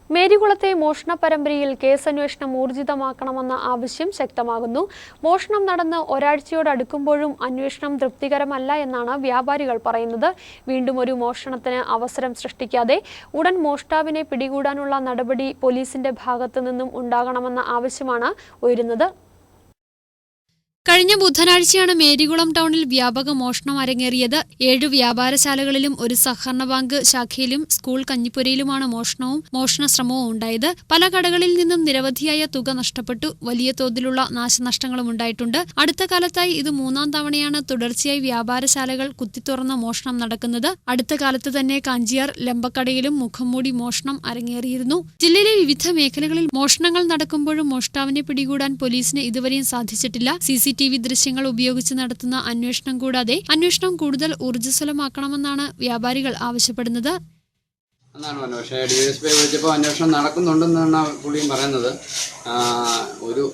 മേരികുളത്തെ മോഷണ പരമ്പരയിൽ കേസന്വേഷണം ഊർജിതമാക്കണമെന്ന ആവശ്യം ശക്തമാകുന്നു. മോഷണം നടന്ന് ഒരാഴ്ചയോടടുക്കുമ്പോഴും അന്വേഷണം തൃപ്തികരമല്ല എന്നാണ് വ്യാപാരികൾ പറയുന്നത്. വീണ്ടും ഒരു മോഷണത്തിന് അവസരം സൃഷ്ടിക്കാതെ ഉടൻ മോഷ്ടാവിനെ പിടികൂടാനുള്ള നടപടി പോലീസിന്റെ ഭാഗത്തു നിന്നും ഉണ്ടാകണമെന്ന ആവശ്യമാണ് ഉയരുന്നത്. കഴിഞ്ഞ ബുധനാഴ്ചയാണ് മേരികുളം ടൗണിൽ വ്യാപക മോഷണം അരങ്ങേറിയത്. 7 വ്യാപാരശാലകളിലും ഒരു സഹകരണ ബാങ്ക് ശാഖയിലും സ്കൂൾ കഞ്ഞിപ്പുരയിലുമാണ് മോഷണവും മോഷണശ്രമവും ഉണ്ടായത്. പല കടകളിൽ നിന്നും നിരവധിയായ തുക നഷ്ടപ്പെട്ടു. വലിയ തോതിലുള്ള നാശനഷ്ടങ്ങളും ഉണ്ടായിട്ടുണ്ട്. അടുത്ത കാലത്തായി ഇത് 3ാം തവണയാണ് തുടർച്ചയായി വ്യാപാരശാലകൾ കുത്തിത്തുറന്ന മോഷണം നടക്കുന്നത്. അടുത്ത കാലത്ത് തന്നെ കാഞ്ചിയാർ ലമ്പക്കടയിലും മുഖംമൂടി മോഷണം അരങ്ങേറിയിരുന്നു. ജില്ലയിലെ വിവിധ മേഖലകളിൽ മോഷണങ്ങൾ നടക്കുമ്പോഴും മോഷ്ടാവിനെ പിടികൂടാൻ പോലീസിന് ഇതുവരെയും സാധിച്ചിട്ടില്ല. CCTV ദൃശ്യങ്ങൾ ഉപയോഗിച്ച് നടത്തുന്ന അന്വേഷണം കൂടാതെ അന്വേഷണം കൂടുതൽ ഊർജ്ജസ്വലമാക്കണമെന്നാണ് വ്യാപാരികൾ ആവശ്യപ്പെടുന്നത്. പക്ഷേ DSP വിളിച്ചപ്പോൾ അന്വേഷണം നടക്കുന്നുണ്ടെന്നാണ് പുള്ളിയും പറയുന്നത്.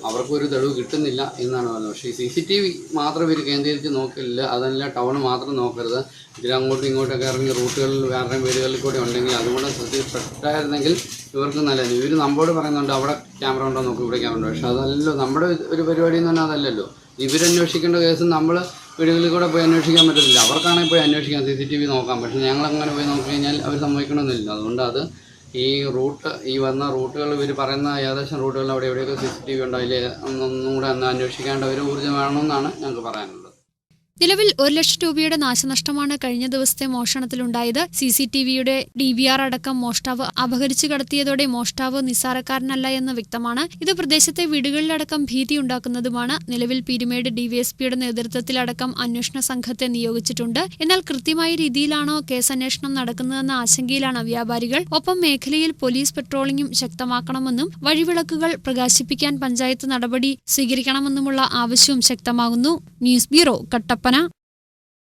അവർക്കൊരു തെളിവ് കിട്ടുന്നില്ല എന്നാണ് പറയുന്നത്. പക്ഷേ CCTV മാത്രം ഇവർ കേന്ദ്രീകരിച്ച് നോക്കില്ല. അതല്ല ടൗൺ മാത്രം നോക്കരുത്. ഇതിലങ്ങോട്ടും ഇങ്ങോട്ടൊക്കെ ഇറങ്ങി റൂട്ടുകളിൽ വേറെ വീടുകളിൽ കൂടെ ഉണ്ടെങ്കിൽ അതുകൊണ്ട് ശ്രദ്ധിപ്പെട്ടായിരുന്നെങ്കിൽ ഇവർക്ക് നല്ലത്. ഇവർ നമ്മോട് പറയുന്നുണ്ട് അവിടെ ക്യാമറ ഉണ്ടോ നോക്കും, ഇവിടെ ക്യാമറ ഉണ്ടോ. പക്ഷെ അതല്ലല്ലോ നമ്മുടെ ഒരു പരിപാടി എന്ന് പറഞ്ഞാൽ അതല്ലല്ലോ. ഇവരന്വേഷിക്കേണ്ട കേസ് നമ്മൾ വീടുകളിൽ കൂടെ പോയി അന്വേഷിക്കാൻ പറ്റത്തില്ല. അവർക്കാണെങ്കിൽ പോയി അന്വേഷിക്കാം, CCTV നോക്കാം. പക്ഷേ ഞങ്ങളങ്ങനെ പോയി നോക്കി കഴിഞ്ഞാൽ അവർ സമ്മതിക്കണമെന്നില്ല. അതുകൊണ്ട് അത് ഈ വന്ന റൂട്ടുകൾ ഇവർ പറയുന്ന ഏകദേശം റൂട്ടുകളിൽ അവിടെ എവിടെയൊക്കെ CCTV ഉണ്ടായില്ലേ ഒന്നും കൂടെ അന്വേഷിക്കേണ്ട ഒരു ഊർജ്ജം വേണമെന്നാണ് ഞങ്ങൾക്ക് പറയാനുള്ളത്. നിലവിൽ 1 ലക്ഷം രൂപയുടെ നാശനഷ്ടമാണ് കഴിഞ്ഞ ദിവസത്തെ മോഷണത്തിലുണ്ടായത്. CCTVയുടെ DVR അടക്കം മോഷ്ടാവ് അപഹരിച്ചു കടത്തിയതോടെ മോഷ്ടാവ് നിസ്സാരക്കാരനല്ല എന്ന് വ്യക്തമാണ്. ഇത് പ്രദേശത്തെ വീടുകളിലടക്കം ഭീതിയുണ്ടാക്കുന്നതുമാണ്. നിലവിൽ പീരുമേട് DYSPയുടെ നേതൃത്വത്തിലടക്കം അന്വേഷണ സംഘത്തെ നിയോഗിച്ചിട്ടുണ്ട്. എന്നാൽ കൃത്യമായ രീതിയിലാണോ കേസന്വേഷണം നടക്കുന്നതെന്ന ആശങ്കയിലാണ് വ്യാപാരികൾ. ഒപ്പം മേഖലയിൽ പോലീസ് പെട്രോളിംഗും ശക്തമാക്കണമെന്നും വഴിവിളക്കുകൾ പ്രകാശിപ്പിക്കാൻ പഞ്ചായത്ത് നടപടി സ്വീകരിക്കണമെന്നുമുള്ള ആവശ്യവും ശക്തമാകുന്നു. News bureau, Kattappana.